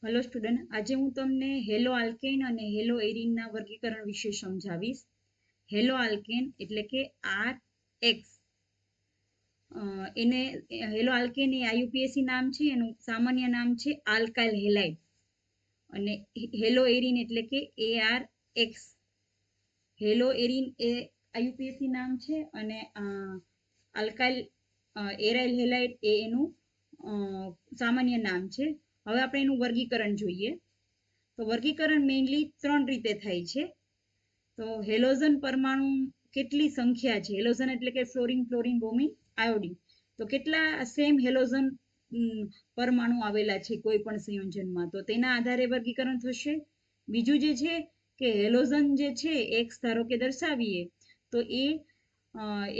Hello student, આજે હું તમને હેલો આલ્કેન અને હેલો એરિનના વર્ગીકરણ વિશે સમજાવીશ. હેલો આલ્કેન એટલે કે RX. એને હેલો આલ્કેન એ IUPAC નામ છે, એનું સામાન્ય નામ છે આલ્કાઇલ હેલાઇડ. અને હેલો એરિન એટલે કે ARX. હેલો એરિન એ IUPAC નામ છે અને આલ્કાઇલ એરાઇલ હેલાઇડ એ એનું સામાન્ય નામ છે. હવે આપણે એનું વર્ગીકરણ જોઈએ. તો વર્ગીકરણ મેઇનલી 3 રીતે થાય છે. તો હેલોજન પરમાણુ કેટલી સંખ્યા છે, હેલોજન એટલે કે ફ્લોરિન, ક્લોરિન, બ્રોમિન, આયોડિન, તો કેટલા સેમ હેલોજન પરમાણુ આવેલા છે કોઈ પણ સંયોજનમાં, તો તેના આધારે વર્ગીકરણ થશે. બીજું જે છે કે હેલોજન જે છે X ધારો કે દર્શાવીએ તો એ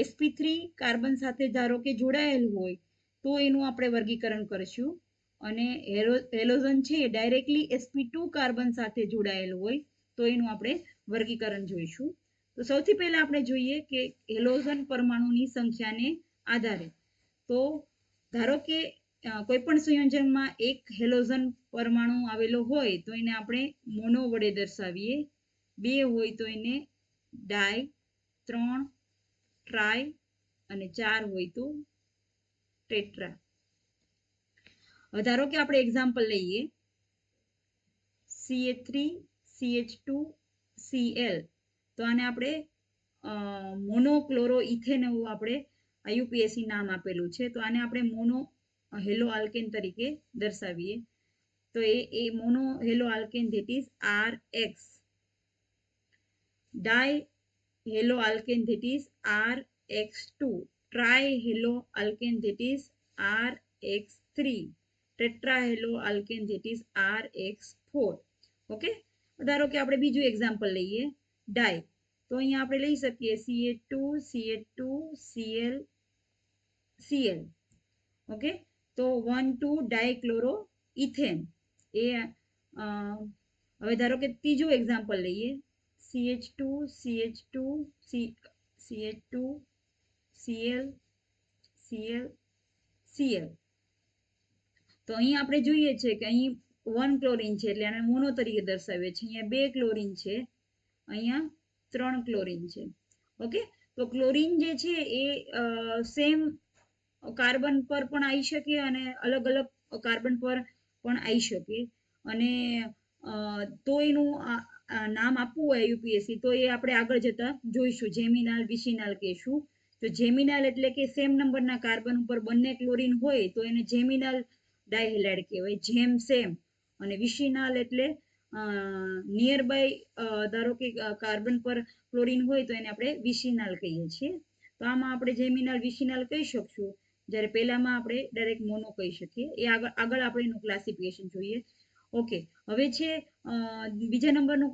sp3 કાર્બન સાથે ધારો કે જોડાયેલ હોય તો એનું આપણે વર્ગીકરણ કરશું. અને હેલોજન છે ડાયરેક્ટલી sp2 કાર્બન સાથે જોડાયેલ હોય તો એનું આપણે વર્ગીકરણ જોઈશું. તો સૌથી પહેલા આપણે જોઈએ કે હેલોજન પરમાણુની સંખ્યાને આધારે. તો ધારો કે કોઈ પણ સંયોજનમાં એક હેલોજન પરમાણુ આવેલો હોય તો એને આપણે મોનો વડે દર્શાવીએ, 2 હોય તો એને ડાય, 3 ટ્રાય અને 4 હોય તો ટેટ્રા. ધારો કે આપણે એક્ઝામ્પલ લઈએ CH3CH2 Cl, તો આને આપણે મોનોક્લોરો ઇથેન એવું આપણે IUPAC નામ આપેલું છે. તો આને આપણે મોનો હેલો આલ્કેન તરીકે દર્શાવીએ. તો એ mono halo alkane that is RX. Di halo alkane that is RX2. Tri halo alkane that is RX3. Tetra halo alkane that is RX4. Okay, ધારો કે આપણે બીજું એક્ઝામ્પલ લઈએ ડાય. તો અહીંયા આપણે લઈ શકીએ CH2 Cl Cl. ઓકે, તો 1,2 ડાયક્લોરો ઇથેન. એ હવે ધારો કે ત્રીજું એક્ઝામ્પલ લઈએ CH2 Cl Cl Cl. તો અહીં આપણે જોઈએ છે કે અહીં 1 ક્લોરીન છે એટલે આને મોનો તરીકે દર્શાવીએ છીએ. અહીંયા 2 ક્લોરીન છે, અહીંયા 3 ક્લોરીન છે. ઓકે, તો ક્લોરીન જે છે એ સેમ કાર્બન પર પણ આવી શકે અને અલગ અલગ કાર્બન પર પણ આવી શકે. અને તો એનું નામ આપવું હોય IUPAC તો એ આપણે આગળ જતા જોઈશું, જેમિનાલ, વિશિનાલ કહેશું. તો જેમિનાલ એટલે કે સેમ નંબરના કાર્બન ઉપર બંને ક્લોરીન હોય તો એને જેમિનાલ ડાયહેલાઇડ કહેવાય, જેમ સેમ. અને વિશિનાલ એટલે નિયર બાય ધારો કે કાર્બન પર ક્લોરીન હોય તો એને આપણે વિશિનાલ કહીએ છીએ. તો આમાં આપણે જેમિનાલ, વિશિનાલ કહી શકશું, જ્યારે પહેલામાં આપણે ડાયરેક્ટ મોનો કહી શકીએ. એ આગળ આપણે એનું ક્લાસિફિકેશન જોઈએ. ઓકે, હવે છે બીજા નંબરનું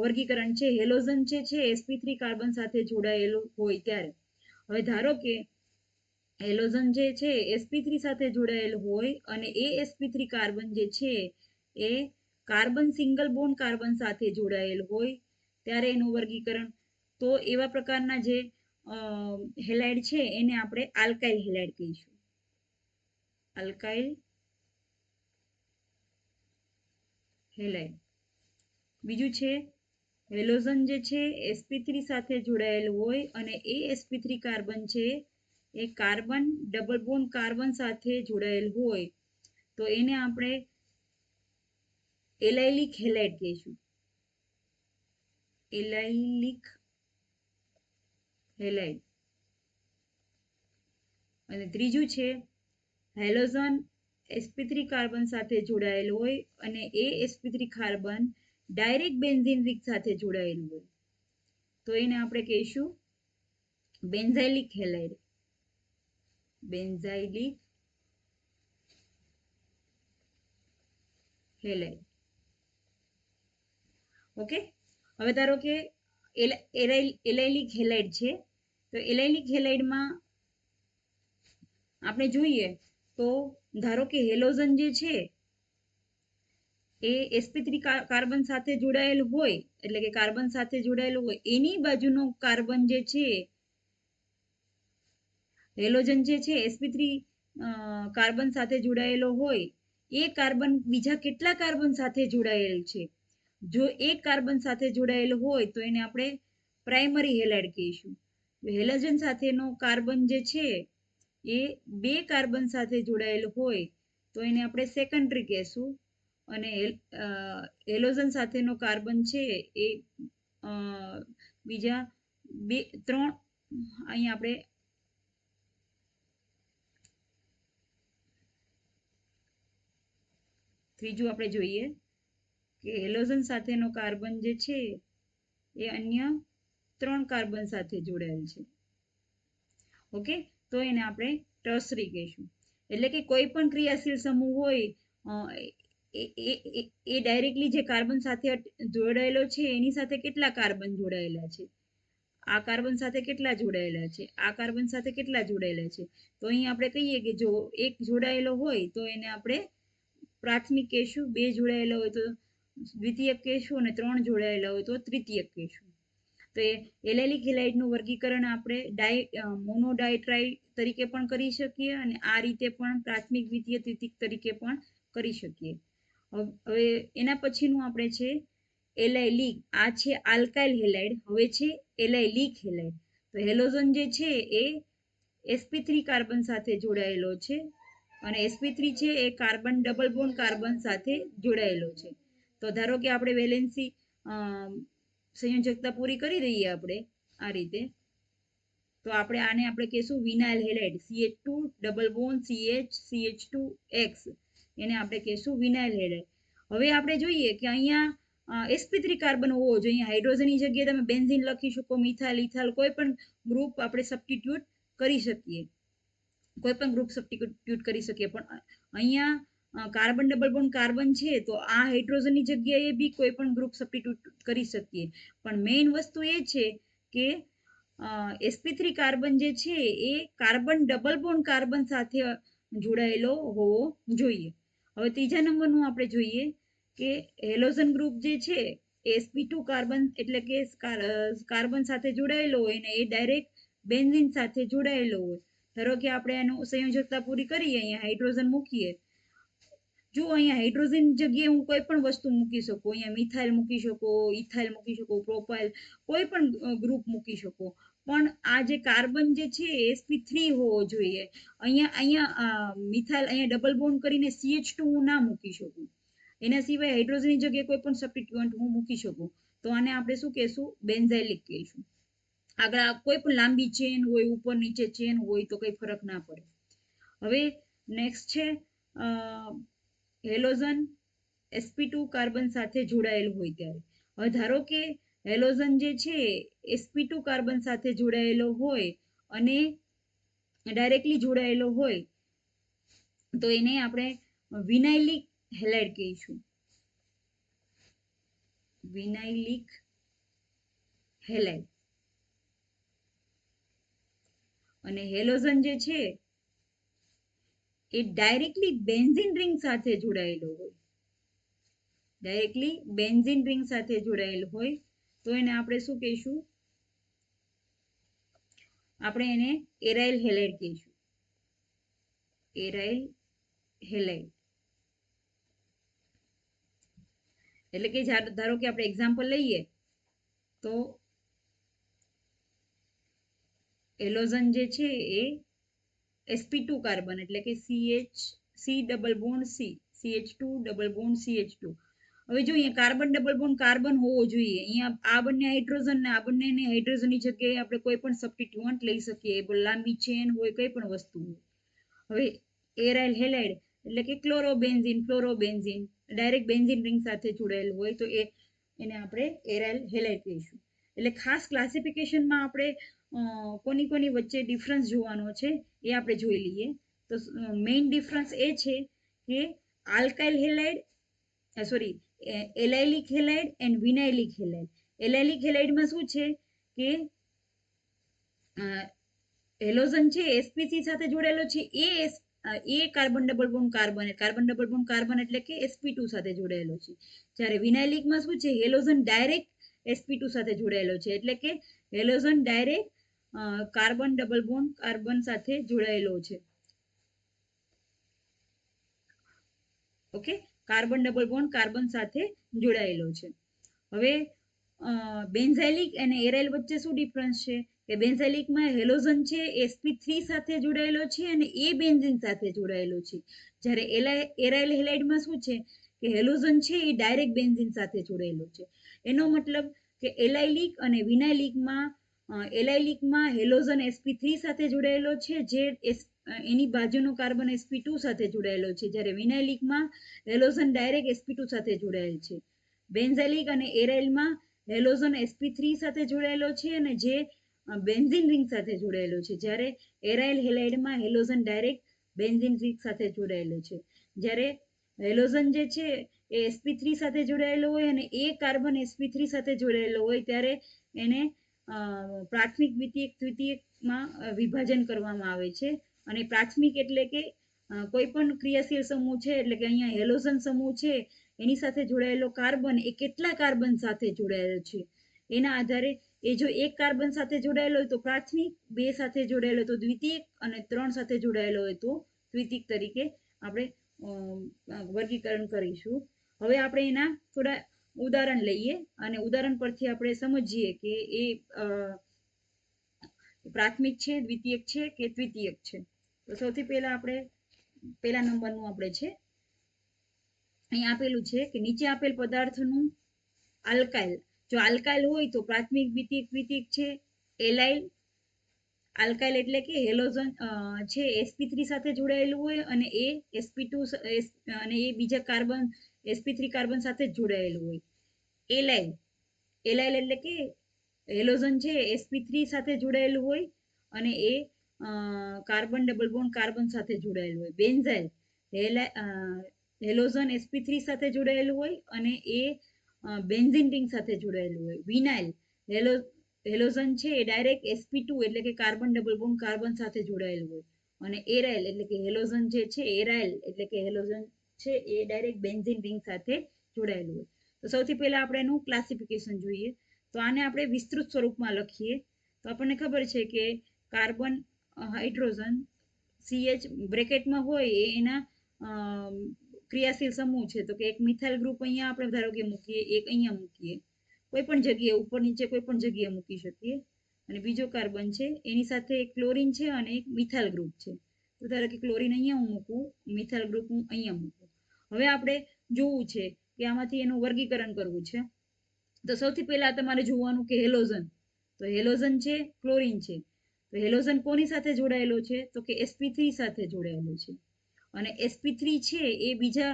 વર્ગીકરણ છે હેલોજન જે છે sp3 કાર્બન સાથે જોડાયેલું હોય ત્યારે. હવે ધારો કે હેલોજન જે છે sp3 સાથે જોડાયેલ હોય અને એ sp3 કાર્બન જે છે એ કાર્બન સિંગલ બોન્ડ કાર્બન સાથે જોડાયેલ હોય ત્યારે એનું વર્ગીકરણ. તો એવા પ્રકારના જે હેલાઇડ છે એને આપણે આલ્કાઇલ હેલાઇડ કહીશું. Alkyl halide. બીજું છે હેલોજન જે છે sp3 સાથે જોડાયેલ હોય અને એ sp3 કાર્બન છે એ કાર્બન ડબલ બોન્ડ કાર્બન સાથે જોડાયેલ હોય તો એને આપણે એલાઇલિક હેલાઇડ કહીશું. Allylic halide. અને ત્રીજું છે હેલોજન sp3 કાર્બન સાથે જોડાયેલ હોય અને એ sp3 carbon direct benzene ring સાથે જોડાયેલ હોય તો એને આપણે કહીશું benzylic halide. Benzylic halide. Okay, હવે ધારો કે એલાઇલિક હેલાઇડ છે. તો એલાઇલિક હેલાઇડમાં આપણે જોઈએ તો ધારો કે હેલોજન જે છે એ sp3 કાર્બન સાથે જોડાયેલ હોય એટલે કે કાર્બન સાથે જોડાયેલું હોય એની બાજુનો કાર્બન જે છે હેલોજન જે છે sp3 કાર્બન સાથે જોડાયેલો હોય એ કાર્બન બીજા કેટલા કાર્બન સાથે જોડાયેલ છે. જો એક કાર્બન સાથે જોડાયેલ હોય તો એને આપણે પ્રાઇમરી હેલાઇડ કહીશું. હેલોજન સાથેનો કાર્બન જે છે એ બે કાર્બન સાથે જોડાયેલ હોય તો એને આપણે સેકન્ડરી કહેશું. અને હેલોજન સાથેનો કાર્બન છે એ બીજા ત્રણ અહીંયા આપણે ત્રીજું આપણે જોઈએ કે હેલોજન સાથેનો કાર્બન જે છે એ અન્ય ત્રણ કાર્બન સાથે જોડાયેલ છે. ઓકે, તો એને આપણે ટર્સરી કહીશું. એટલે કે કોઈ પણ ક્રિયાશીલ સમૂહ હોય એ ડાયરેક્ટલી જે કાર્બન સાથે જોડાયેલો છે એની સાથે કેટલા કાર્બન જોડાયેલા છે, આ કાર્બન સાથે કેટલા જોડાયેલા છે, આ કાર્બન સાથે કેટલા જોડાયેલા છે. તો અહીં આપણે કહીએ કે જો એક જોડાયેલો હોય તો એને આપણે પ્રાથમિક કહેશું, બે જોડાયેલા હોય તો દ્વિતીયક કહેશું અને ત્રણ જોડાયેલા હોય તો તૃતીયક કહેશું. તો એલેલિક હેલાઇડનું વર્ગીકરણ આપણે મોનોડાયટ્રાઇડ તરીકે પણ કરી શકીએ અને આ રીતે પણ પ્રાથમિક, દ્વિતીય, તૃતીયક તરીકે પણ કરી શકીએ. હવે એના પછીનું આપણે છે એલાઇલિક. આ છે આલ્કાઇલ હેલાઇડ. હવે છે એલાઇલિક હેલાઇડ. તો હેલોજન જે છે એ sp3 કાર્બન સાથે જોડાયેલો છે અને sp3 છે એ કાર્બન ડબલ બોન્ડ કાર્બન સાથે જોડાયેલો છે. તો ધારો કે આપણે વેલેન્સી સંયોજકતા પૂરી કરી દઈએ આપણે આ રીતે, તો આને આપણે કહેશું vinyl halide. CH2 double bond CH2X એને આપણે કહેશું વિનાઇલ હેલાઇડ. હવે આપણે જોઈએ કે અહીંયા sp3 કાર્બન હોવો જોઈએ. અહીંયા હાઇડ્રોજનની જગ્યાએ તમે બેન્ઝીન લખી શકો, મિથાઇલ, ઇથાઇલ કોઈ પણ ગ્રુપ આપણે સબસ્ટિટ્યુટ કરી શકીએ, કોઈ પણ ગ્રુપ સબસ્ટિટ્યુટ કરી શકીએ. પણ અહીંયા કાર્બન ડબલ બોન્ડ કાર્બન છે તો આ હાઇડ્રોજનની જગ્યાએ બી કોઈ પણ ગ્રુપ સબસ્ટિટ્યુટ કરી શકીએ. પણ મેઇન વસ્તુ એ છે કે sp3 કાર્બન જે છે એ કાર્બન ડબલ બોન્ડ કાર્બન સાથે જોડાયેલો હોવો જોઈએ. હવે ત્રીજા નંબરનું આપણે જોઈએ કે હેલોજન ગ્રુપ જે છે sp2 કાર્બન એટલે કે કાર્બન સાથે જોડાયેલો હોય ને એ ડાયરેક્ટ બેન્ઝીન સાથે જોડાયેલો હોય. ધારો કે આપણે એનું સંયોજકતા પૂરી કરીએ, અહીંયા હાઇડ્રોજન મૂકીએ. જો અહીંયા હાઇડ્રોજન જગ્યાએ હું કોઈ પણ વસ્તુ મૂકી શકું, અહીંયા મિથાઇલ મૂકી શકો, ઇથાઇલ મૂકી શકો, પ્રોપાઇલ કોઈ પણ ગ્રુપ મૂકી શકો. પણ આ જે કાર્બન જે છે sp3 હોવો જોઈએ. અહીંયા મિથાઇલ અહીંયા ડબલ બોન્ડ કરીને CH2 હું ના મૂકી શકું. એના સિવાય હાઇડ્રોજનની જગ્યાએ કોઈ પણ સબસ્ટિટ્યુઅન્ટ હું મૂકી શકું. તો આને આપણે શું કહેશું? બેન્ઝાઇલિક કહીશું. આગળ કોઈ પણ લાંબી ચેન હોય, ઉપર નીચે ચેન હોય તો કઈ ફરક ના પડે. હવે નેક્સ્ટ છે હેલોજન sp2 કાર્બન સાથે જોડાયેલ હોય ત્યારે. હવે ધારો કે હેલોજન જે છે sp2 કાર્બન સાથે જોડાયેલો હોય અને ડાયરેક્ટલી જોડાયેલો હોય તો એને આપણે વિનાઇલિક હેલાઇડ કહીશું. વિનાઇલિક હેલાઇડ. અને હેલોજન જે છે એ ડાયરેક્ટલી બેન્ઝીન રિંગ સાથે જોડાયેલો હોય, ડાયરેક્ટલી બેન્ઝીન રિંગ સાથે જોડાયેલ હોય તો એને આપણે શું કહીશું? આપણે એને એરાઇલ હેલાઇડ કહીશું. Aryl halide. એટલે કે ધારો કે આપણે એક્ઝામ્પલ લઈએ તો હેલોજન જે છે એ sp2 કાર્બન એટલે કે C double bond C, CH2 double bond CH2. હવે જો અહીંયા કાર્બન ડબલ બોન્ડ કાર્બન હોવો જોઈએ. અહીંયા આ બંને હાઇડ્રોજન ને આ બંને હાઇડ્રોજનની જગ્યાએ આપણે કોઈ પણ સબસ્ટિટ્યુઅન્ટ લઈ શકીએ, લાંબી ચેન હોય, કોઈ પણ વસ્તુ હોય. હવે એરાઇલ હેલાઇડ એટલે કે ક્લોરોબેન્ઝીન, ફ્લોરોબેન્ઝીન ડાયરેક્ટ બેન્ઝીન રિંગ સાથે જોડાયેલું હોય તો એને આપણે એરાઇલ હેલાઇડ કહીશું. એટલે ખાસ ક્લાસિફિકેશનમાં આપણે કોની વચ્ચે ડિફરન્સ જોવાનો છે એ આપણે જોઈ લઈએ. તો મેઇન ડિફરન્સ એ છે કે alkyl halide allylic halide and vinylic halide. Allylic હેલાઇડમાં શું છે કે હેલોજન છે sp3 સાથે જોડાયેલો છે એ કાર્બન ડબલ બોન્ડ કાર્બન એટલે કે sp2 સાથે જોડાયેલો છે. જ્યારે વિનાઇલિકમાં શું છે? હેલોજન ડાયરેક્ટ sp2 સાથે જોડાયેલો છે. એટલે કે halogen direct carbon double bond carbon સાથે જોડાયેલો છે. Okay, carbon double bond carbon સાથે જોડાયેલો છે. હવે બેન્ઝાઇલિક અને એરાઇલ વચ્ચે શું ડિફરન્સ છે કે બેન્ઝાઇલિકમાં હેલોજન છે sp3 સાથે જોડાયેલો છે અને એ બેન્ઝીન સાથે જોડાયેલો છે, જ્યારે એરાઇલ હેલાઇડમાં શું છે કે હેલોજન છે એ ડાયરેક્ટ બેન્ઝીન સાથે જોડાયેલો છે. એનો મતલબ કે એલાઇલિક અને વિનાઇલિકમાં હેલોજન sp3 સાથે જોડાયેલો છે, જે એની બાજુનો કાર્બન sp2 સાથે જોડાયેલો છે, જ્યારે વિનાઇલિકમાં હેલોજન ડાયરેક્ટ sp2 સાથે જોડાયેલ છે. બેન્ઝાઇલિક અને એરાઇલમાં હેલોજન sp3 સાથે જોડાયેલો છે અને જે બેન્ઝીન રિંગ સાથે જોડાયેલો છે, જ્યારે એરાઇલ હેલાઇડમાં હેલોજન ડાયરેક્ટ બેન્ઝીન રિંગ સાથે જોડાયેલો છે. જ્યારે હેલોજન જે છે એ sp3 સાથે જોડાયેલો હોય અને એ કાર્બન sp3 સાથે જોડાયેલો હોય ત્યારે એને પ્રાથમિક, દ્વિતીયક, તૃતીયકમાં વિભાજન કરવામાં આવે છે. અને પ્રાથમિક એટલે કે કોઈ પણ ક્રિયાશીલ સમૂહ છે, એટલે કે અહીંયા હેલોજન સમૂહ છે એની સાથે જોડાયેલો કાર્બન એ કેટલા કાર્બન સાથે જોડાયેલો છે એના આધારે એ જો એક કાર્બન સાથે જોડાયેલો હોય તો પ્રાથમિક, બે સાથે જોડાયેલો તો દ્વિતીયક અને 3 સાથે જોડાયેલો હોય તો તૃતીયક તરીકે આપણે વર્ગીકરણ કરીશું. હવે આપણે એના થોડા ઉદાહરણ લઈએ અને ઉદાહરણ પરથી આપણે સમજીએ કે એ પ્રાથમિક છે, દ્વિતીયક છે કે તૃતીયક છે. તો સૌથી પહેલા આપણે પહેલા નંબરનું આપણે છે, અહીં આપેલું છે કે નીચે આપેલ પદાર્થનું આલ્કાઇલ, જો આલ્કાઇલ હોય તો પ્રાથમિક, દ્વિતીયક, તૃતીયક છે. એલાઇલ, આલ્કાઇલ એટલે કે હેલોજન છે sp3 સાથે જોડાયેલું હોય અને એ sp2 અને એ બીજા કાર્બન sp3 કાર્બન સાથે જોડાયેલું હોય. એલાઇલ, એલાઇલ એટલે કે હેલોજન છે sp3 સાથે જોડાયેલું હોય અને એ કાર્બન ડબલ બોન્ડ કાર્બન સાથે જોડાયેલું હોય. બેન્ઝાઇલ, હેલોજન sp3 સાથે જોડાયેલું હોય અને એ બેન્ઝીન રિંગ સાથે જોડાયેલું હોય. વિનાઇલ, હેલોજન છે એ ડાયરેક્ટ sp2 એટલે કે કાર્બન ડબલ બોન્ડ કાર્બન સાથે જોડાયેલું હોય અને એરાઇલ એટલે કે હેલોજન જે છે એરાઇલ એટલે કે હેલોજન છે એ ડાયરેક્ટ બેન્ઝીન રિંગ સાથે જોડાયેલું હોય. તો સૌથી પહેલા આપણે એનું ક્લાસિફિકેશન જોઈએ. તો આને આપણે વિસ્તૃત સ્વરૂપમાં લખીએ તો આપણને ખબર છે કે કાર્બન, હાઇડ્રોજન, CH બ્રેકેટમાં હોય એ એના ક્રિયાશીલ સમૂહ છે. તો કે એક મિથાઇલ ગ્રુપ અહીંયા આપણે ધારો કે મૂકીએ, એક અહીંયા મૂકીએ, કોઈ પણ જગ્યાએ ઉપર નીચે કોઈ પણ જગ્યાએ મૂકી શકીએ. અને બીજો કાર્બન છે એની સાથે એક ક્લોરીન છે અને એક મિથાઇલ ગ્રુપ છે. તો ધારો કે ક્લોરીન અહીંયા હું મૂકું, મિથાઇલ ગ્રુપ હું અહીંયા મૂકું. હવે આપણે જોવું છે કે આમાંથી એનું વર્ગીકરણ કરવું છે. તો સૌથી પહેલા તમારે જોવાનું કે હેલોજન, તો હેલોજન છે, ક્લોરીન છે. તો હેલોજન કોની સાથે જોડાયેલો છે તો કે sp3 સાથે જોડાયેલો છે અને sp3 છે એ બીજા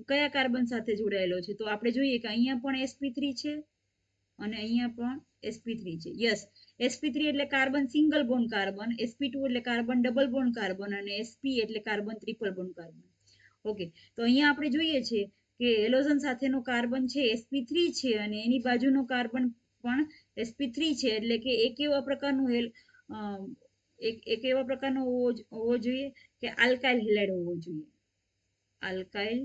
કયા કાર્બન સાથે જોડાયેલો છે તો આપણે જોઈએ કે અહીંયા પણ sp3 છે અને અહીંયા પણ sp3 છે. યસ, sp3 એટલે carbon single bond carbon, sp2 એટલે કાર્બન ડબલ બોન્ડ કાર્બન અને sp એટલે carbon triple bond carbon. Okay, તો અહીંયા આપણે જોઈએ છે કે હેલોજન સાથેનો કાર્બન છે sp3 છે અને એની બાજુનો કાર્બન પણ sp3 છે, એટલે કે એક એવા પ્રકારનું એક એવા પ્રકારનો હોવો જોઈએ કે આલ્કાઇલ હેલાઇડ હોવો જોઈએ. Alkyl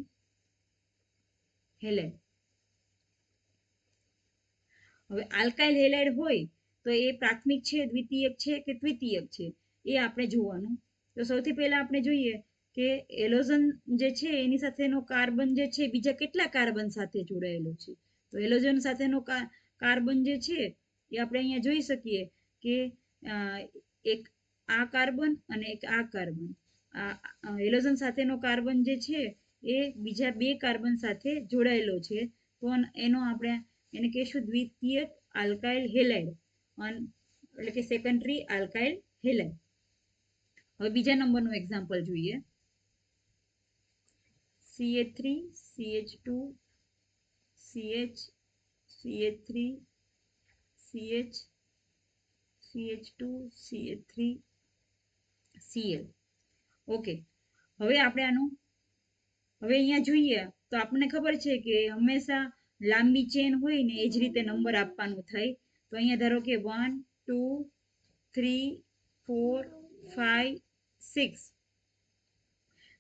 halide. હવે આલ્કાઇલ હેલાઇડ હોય તો એ પ્રાથમિક છે, દ્વિતીયક છે કે તૃતીયક છે એ આપણે જોવાનું. તો સૌથી પહેલા આપણે જોઈએ કે હેલોજન જે છે એની સાથેનો કાર્બન જે છે બીજા કેટલા કાર્બન સાથે જોડાયેલો છે. તો હેલોજન સાથેનો કાર્બન જે છે એ આપણે અહીંયા જોઈ શકીએ કે એક આ કાર્બન અને એક આ કાર્બન. આ હેલોજન સાથેનો કાર્બન જે છે એ બીજા બે કાર્બન સાથે જોડાયેલો છે, તો એનો આપણે એને કહેશું દ્વિતીયક આલ્કાઇલ હેલાઇડ, એટલે કે સેકન્ડરી આલ્કાઇલ હેલાઇડ. હવે બીજા નંબરનું એક્ઝામ્પલ જોઈએ. CH3, CH2, CH, CH3, CH, CH2, CH3, Cl. Okay, હવે આપણે આનું હવે અહીંયા જોઈએ તો આપણને ખબર છે કે હંમેશા લાંબી ચેન હોય ને એ જ રીતે નંબર આપવાનું થાય. તો અહીંયા ધારો કે 1, 2, 3, 4, 5, 6.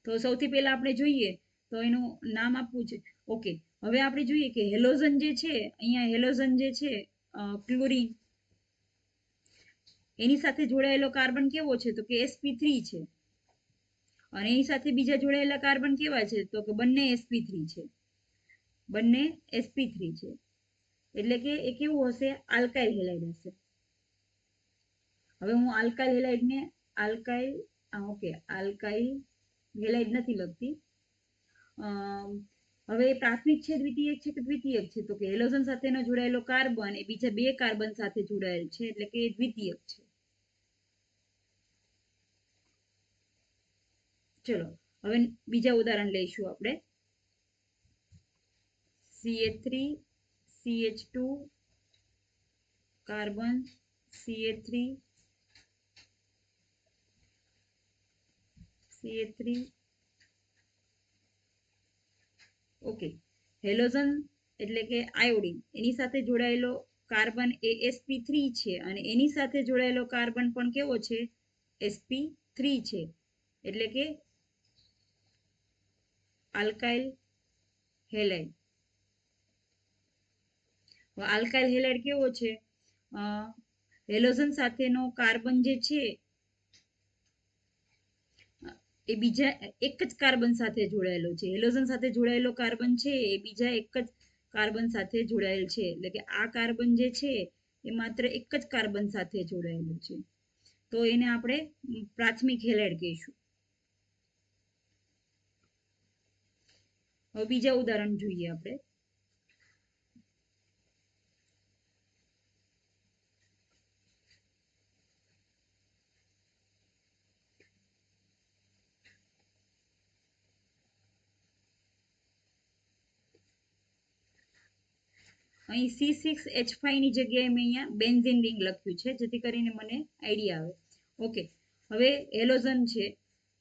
તો સૌથી પહેલા આપણે જોઈએ તો એનું નામ આપવું છે. ઓકે, હવે આપણે જોઈએ કે હેલોજન જે છે, અહીંયા હેલોજન જે છે ક્લોરીન, એની સાથે જોડાયેલો કાર્બન કેવો છે તો કે sp3 છે. અને એની સાથે બીજા જોડાયેલા કાર્બન કેવા છે તો કે બંને sp3 છે, બંને sp3 છે, એટલે કે એ કેવું હશે આલ્કાઇલ હેલાઇડ હશે. હવે હું આલ્કાઇલ હેલાઇડને આલ્કાઇલ હેલાઇડ નથી લખતી. હવે પ્રાથમિક છે દ્વિતીયક છે કે દ્વિતીયક છે તો કે હેલોજન સાથેનો જોડાયેલો કાર્બન એ બીજા બે કાર્બન સાથે જોડાયેલ છે એટલે કે દ્વિતીયક છે. ચલો હવે બીજા ઉદાહરણ લઈશું આપણે. CH3 CH2 carbon CH3 CH3 okay. Halogen એટલે કે આયોડિન એની સાથે જોડાયેલો કાર્બન એ sp3 છે અને એની સાથે જોડાયેલો કાર્બન પણ કેવો છે sp3 છે એટલે કે આલ્કાઇલ હેલાઇડ. આલ્કાઇલ હેલાઇડ કેવો છે હેલોજન સાથેનો કાર્બન જે છે એ બીજા એક જ કાર્બન સાથે જોડાયેલો છે. હેલોજન સાથે જોડાયેલો કાર્બન છે એ બીજા એક જ કાર્બન સાથે જોડાયેલ છે એટલે કે આ કાર્બન જે છે એ માત્ર એક જ કાર્બન સાથે જોડાયેલું છે તો એને આપણે પ્રાથમિક હેલાઇડ કહીશું. હવે બીજા ઉદાહરણ જોઈએ આપણે. અહીં C6H5 ની જગ્યાએ મેં અહીંયા બેન્ઝીન રિંગ લખ્યું છે જેથી કરીને મને આઈડિયા આવે. ઓકે. હવે હેલોજન છે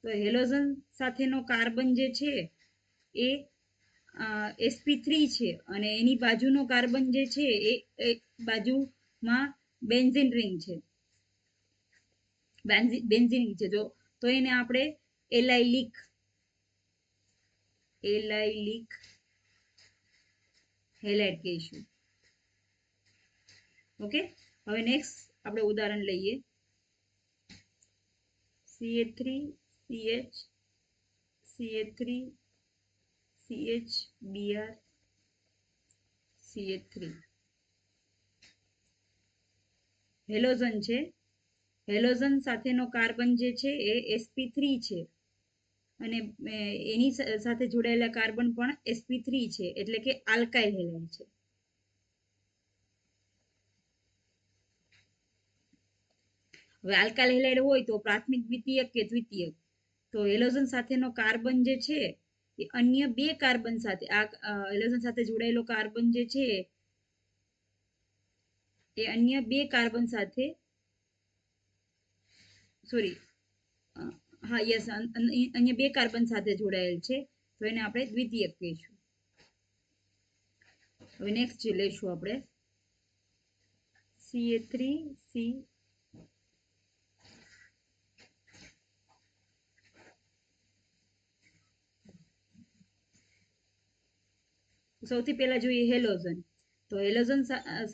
તો હેલોજન સાથેનો કાર્બન જે છે એ sp3 છે અને એની બાજુનો કાર્બન જે છે એ બાજુમાં બેન્ઝીન રિંગ છે, બેન્ઝીન છે તો એને આપણે એલાઇલિક હેલાઇડ કહીશું. ઓકે. હવે નેક્સ્ટ આપણે ઉદાહરણ લઈએ. CH3 CH CH3 CH Br CH3 halogen છે. હેલોજન સાથેનો કાર્બન જે છે એ sp3 છે અને એની સાથે જોડાયેલા કાર્બન પણ sp3 છે એટલે કે આલ્કાઇલ હેલાઇડ છે. હવે આલ્કાઇલ હેલાઇડ હોય તો પ્રાથમિક દ્વિતીયક કે દ્વિતીયક તો હેલોજન સાથેનો કાર્બન જે છે એ અન્ય બે કાર્બન સાથે હેલોજન સાથે જોડાયેલો કાર્બન જે છે એ અન્ય બે કાર્બન સાથે અન્ય બે કાર્બન સાથે જોડાયેલ છે તો એને આપણે દ્વિતીયક કહીશું. હવે નેક્સ્ટ લઈશું આપણે CH3C સૌથી પહેલા જોઈએ હેલોજન તો હેલોજન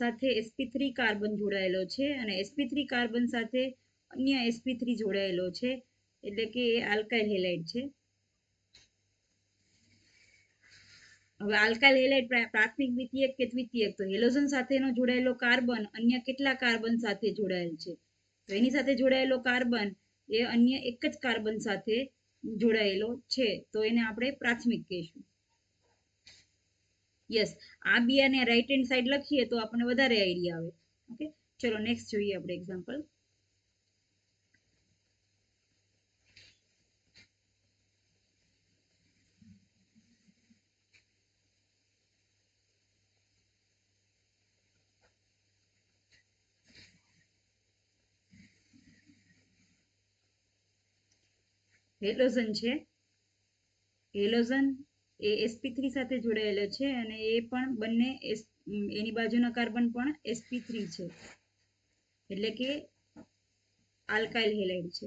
સાથે sp3 કાર્બન જોડાયેલો છે અને sp3 કાર્બન સાથે અન્ય sp3 જોડાયેલો છે એટલે કે એ આલ્કાઇલ હેલાઇડ છે. હવે આલ્કાઇલ હેલાઇડ પ્રાથમિક દ્વિતીયક કે દ્વિતીયક તો હેલોજન સાથેનો જોડાયેલો કાર્બન અન્ય કેટલા કાર્બન સાથે જોડાયેલ છે તો એની સાથે જોડાયેલો કાર્બન એ અન્ય એક જ કાર્બન સાથે જોડાયેલો છે તો એને આપણે પ્રાથમિક કહીશું. યસ, આ બી અને રાઈટ હેન્ડ સાઈડ લખીએ તો આપણને વધારે આઈડિયા આવે. ઓકે. ચલો નેક્સ્ટ જોઈએ આપણે એક્ઝામ્પલ. હેલોજન છે. હેલોજન એ sp3 સાથે જોડાયેલો છે અને એ પણ બંને એની બાજુના કાર્બન પણ sp3 છે એટલે કે આલ્કાઇલ હેલાઇડ છે.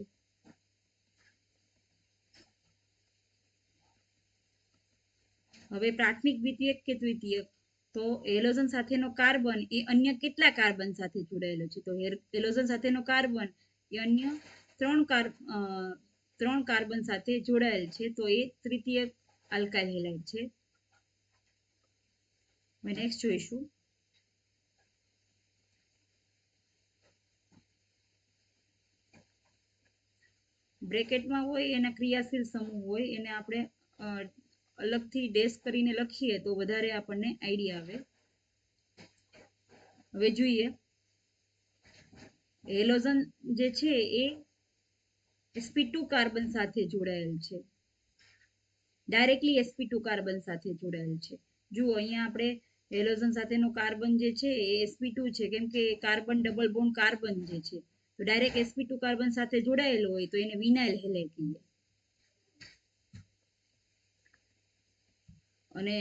હવે પ્રાથમિક દ્વિતીયક કે દ્વિતીયક તો હેલોજન સાથેનો કાર્બન એ અન્ય કેટલા કાર્બન સાથે જોડાયેલો છે તો હેલોજન સાથેનો કાર્બન એ અન્ય 3 કાર્બન સાથે જોડાયેલ છે તો એ તૃતીય આલ્કાઇલ હેલાઇડ છે. હવે નેક્સ્ટ જોઈશું. બ્રેકેટમાં હોય એના ક્રિયાશીલ સમૂહ હોય એને આપણે અલગથી ડેશ કરીને લખીએ તો વધારે આપણને આઈડિયા આવે. હવે જોઈએ હેલોજન જે છે એ sp2 કાર્બન સાથે જોડાયેલ છે, ડાયરેક્ટલી sp2 કાર્બન સાથે જોડાયેલ છે. જુઓ અહીંયા આપણે હેલોજન સાથેનો કાર્બન જે છે એ sp2 છે, કેમ કે કાર્બન ડબલ બોન્ડ કાર્બન જે છે તો ડાયરેક્ટ sp2 કાર્બન સાથે જોડાયેલો હોય તો એને વિનાઇલ હેલાઇડ કહીએ. અને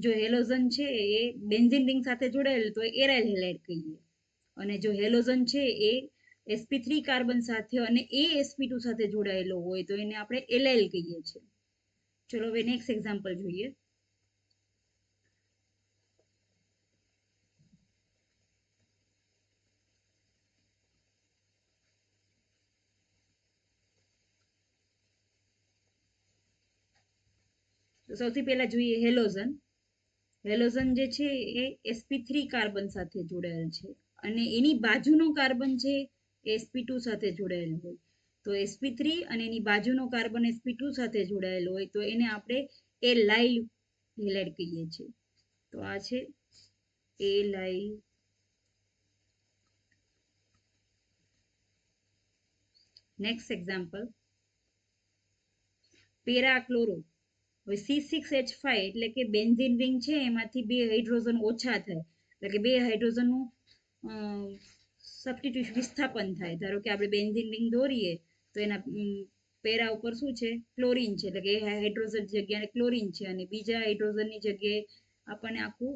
જો હેલોજન છે એ બેન્ઝીન રિંગ સાથે જોડાયેલું તો એરાઇલ હેલાઇડ કહીએ. અને જો હેલોજન છે એ sp3 કાર્બન સાથે અને એ sp2 સાથે જોડાયેલો હોય તો એને આપણે એલાઇલ કહીએ છીએ. ચલો હવે નેક્સ્ટ એક્ઝામ્પલ જોઈએ. તો સૌથી પહેલા જોઈએ હેલોજન. હેલોજન જે છે એ sp3 કાર્બન સાથે જોડાયેલ છે અને એની બાજુનો કાર્બન છે sp2 સાથે જોડાયેલો હોય તો sp3 અને એની બાજુનો કાર્બન sp2 સાથે જોડાયેલો હોય તો એને આપણે એલાઇલ હેલાઇડ કહીએ છીએ. તો આ છે એલાઇલ. Next example પેરાક્લોરો. હવે C6H5 એટલે કે બેન્ઝીન રિંગ છે એમાંથી 2 હાઇડ્રોજન ઓછા થાય એટલે કે 2 હાઇડ્રોજનનું સબસ્ટિટ્યુશન વિસ્થાપન થાય. ધારો કે આપણે બેન્ઝીન રિંગ દોરીએ તો એના પેરા ઉપર શું છે ક્લોરીન છે એટલે કે હાઇડ્રોજન જગ્યાએ ક્લોરીન છે અને બીજા હાઇડ્રોજનની જગ્યાએ આપણને આખું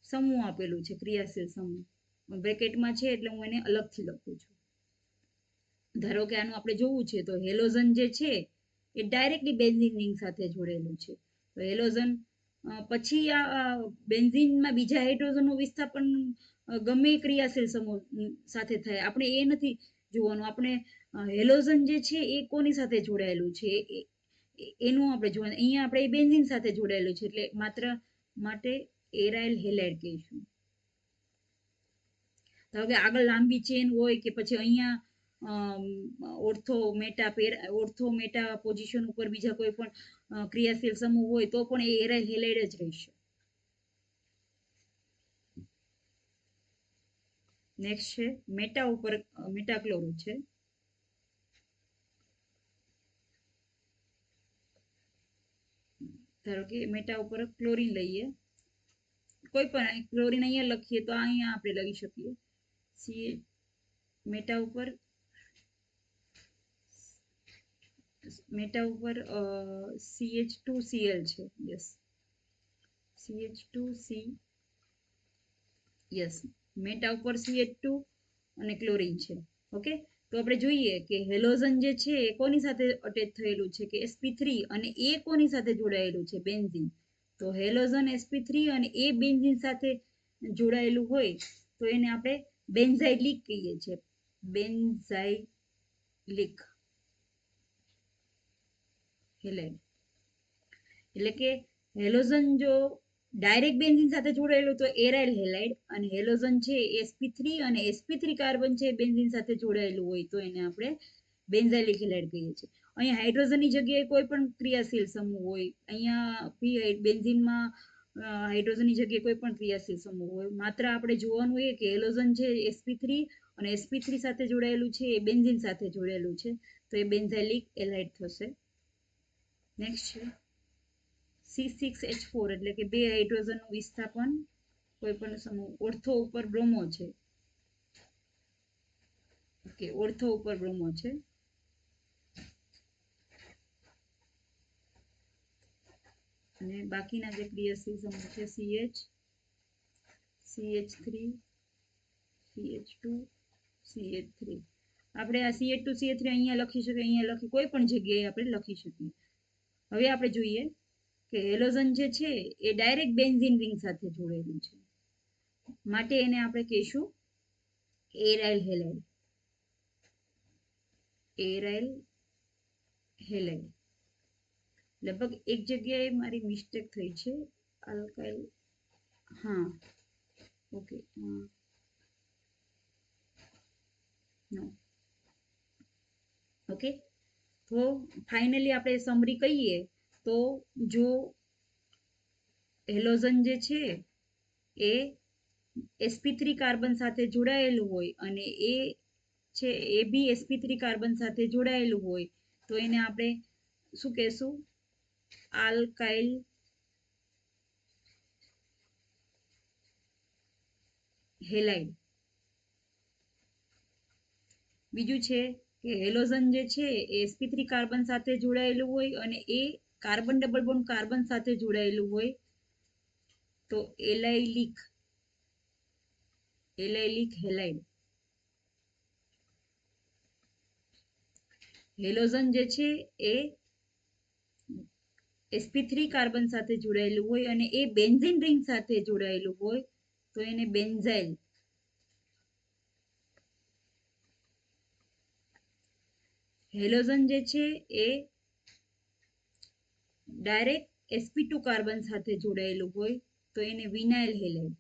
સમૂહ આપેલું છે ક્રિયાશીલ સમૂહ. બ્રેકેટમાં છે એટલે હું એને અલગથી લખું છું. ધારો કે આનું આપણે જોવું છે તો હેલોજન જે છે એ ડાયરેક્ટલી બેન્ઝીન રિંગ સાથે જોડેલું છે. તો હેલોજન પછી આ બેન્ઝીનમાં બીજા હાઇડ્રોજનનું વિસ્થાપન ગમે ક્રિયાશીલ સમૂહ સાથે થાય આપણે એ નથી જોવાનું. આપણે હેલોજન જે છે એ કોની સાથે જોડાયેલું છે એનું આપણે જોવાનું. અહીંયા આપણે બેન્ઝીન સાથે જોડાયેલું છે એટલે માત્ર માટે એરાઇલ હેલાઇડ કહીશું. તો હવે આગળ લાંબી ચેન હોય કે પછી અહીંયા ઓર્થો મેટા પોઝિશન ઉપર બીજા કોઈ પણ ક્રિયાશીલ સમૂહ હોય તો પણ એ એરાઇલ હેલાઇડ જ રહેશે. નેક્સ્ટ છે મેટા ઉપર મેટાક્લોરો છે. ધારો કે મેટા ઉપર ક્લોરીન લઈએ, કોઈ પણ ક્લોરીન અહીંયા લખીએ તો અહીંયા આપણે લખી શકીએ મેટા ઉપર CH2Cl છે. Yes CH2C. યસ મેટા ઉપર CH2 અને ક્લોરીન છે. ઓકે તો આપણે જોઈએ કે હેલોજન જે છે એ કોની સાથે અટેચ થયેલું છે કે sp3 અને એ કોની સાથે જોડાયેલું છે બેન્ઝીન. તો હેલોજન sp3 અને એ બેન્ઝીન સાથે જોડાયેલું હોય તો એને આપણે બેન્ઝાઇલિક કહીએ છીએ. બેન્ઝાઇલિક હેલાઇડ એટલે કે હેલોજન જો ડાયરેક્ટ બેન્ઝીન સાથે જોડાયેલું તો એરાઇલ હેલાઇડ અને હેલોજન છે sp3 અને sp3 કાર્બન છે બેન્ઝીન સાથે જોડાયેલું હોય તો એને આપણે બેન્ઝાઇલિક હેલાઇડ કહીએ છીએ. અહીંયા હાઇડ્રોજનની જગ્યાએ કોઈ પણ ક્રિયાશીલ સમૂહ હોય, અહીંયા બેન્ઝીનમાં હાઇડ્રોજનની જગ્યાએ કોઈ પણ ક્રિયાશીલ સમૂહ હોય, માત્ર આપણે જોવાનું એ કે હેલોજન છે sp3 અને sp3 સાથે જોડાયેલું છે એ બેન્ઝીન સાથે જોડાયેલું છે તો એ બેન્ઝાઇલિક હેલાઇડ થશે. નેક્સ્ટ છે C6H4 એટલે કે 2 હાઇડ્રોજનનું વિસ્થાપન કોઈ પણ સમૂહ. ઓર્થો ઉપર બ્રોમો છે. ઓકે ઓર્થો ઉપર બ્રોમો છે. અને બાકીના જે ક્રિયાશીલ સમૂહ છે CH, CH3, CH2, CH3. આપણે આ CH2 CH3 અહીંયા લખી શકીએ, અહીંયા લખી કોઈ પણ જગ્યાએ આપણે લખી શકીએ. હવે આપણે જોઈએ કે હેલોજન જે છે એ ડાયરેક્ટ બેન્ઝીન રિંગ સાથે જોડાયેલું છે માટે એને આપણે કહીશું એરાઇલ હેલાઇડ. Aryl halide. લગભગ એક જગ્યાએ મારી મિસ્ટેક થઈ છે. આલ્કાઇલ, હા, ઓકે, નો, ઓકે. તો ફાઇનલી આપણે સમરી કહીએ તો જો હેલોજન જે છે એ sp3 કાર્બન સાથે જોડાયેલું હોય અને એ છે એ બી sp3 કાર્બન સાથે જોડાયેલું હોય તો એને આપણે શું કહેશું? Alkyl halide. બીજું છે કે હેલોજન જે છે એ sp3 કાર્બન સાથે જોડાયેલું હોય અને એ કાર્બન ડબલ બોન્ડ કાર્બન સાથે જોડાયેલું હોય તો એલાઇલિક હેલાઇડ. હેલોજન જે છે એ sp3 કાર્બન સાથે જોડાયેલું હોય અને એ બેન્ઝીન રિંગ સાથે જોડાયેલું હોય તો એને બેન્ઝાઇલ. હેલોજન જે છે એ ડાયરેક્ટ sp2 કાર્બન સાથે જોડાયેલું હોય તો એને વિનાઇલ હેલાઇડ.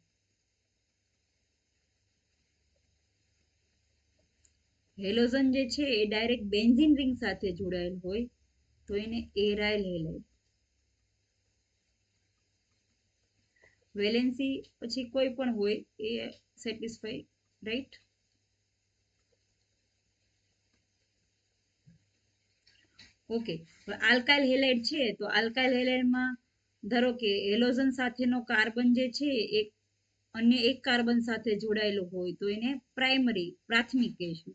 હેલોજન જે છે એ ડાયરેક્ટ બેન્ઝીન રિંગ સાથે જોડાયેલ હોય તો એને એરાઇલ હેલાઇડ. વેલેન્સી પછી કોઈ પણ હોય એ satisfy, right? Okay. Alkyl halide છે તો આલ્કાઇલ હેલાઇડમાં ધારો કે હેલોજન સાથેનો કાર્બન જે છે એક અન્ય એક કાર્બન સાથે જોડાયેલો હોય તો એને પ્રાથમિક કહેશું.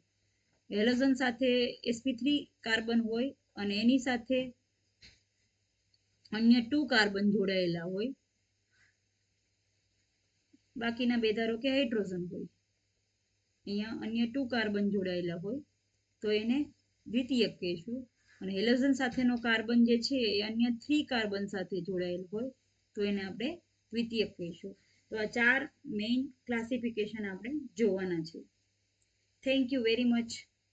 હેલોજન સાથે sp3 કાર્બન હોય અને એની સાથે અન્ય 2 કાર્બન જોડાયેલા હોય, બાકીના બે ધારો કે હાઇડ્રોજન હોય, અહીંયા અન્ય 2 કાર્બન જોડાયેલા હોય તો એને દ્વિતીયક કહેશું. અને હેલોજન સાથેનો કાર્બન જે છે એ અન્ય 3 કાર્બન સાથે જોડાયેલ હોય તો એને આપણે દ્વિતીયક કહીશું. તો આ 4 મેઇન ક્લાસિફિકેશન આપણે જોવાના છે. Thank you very much.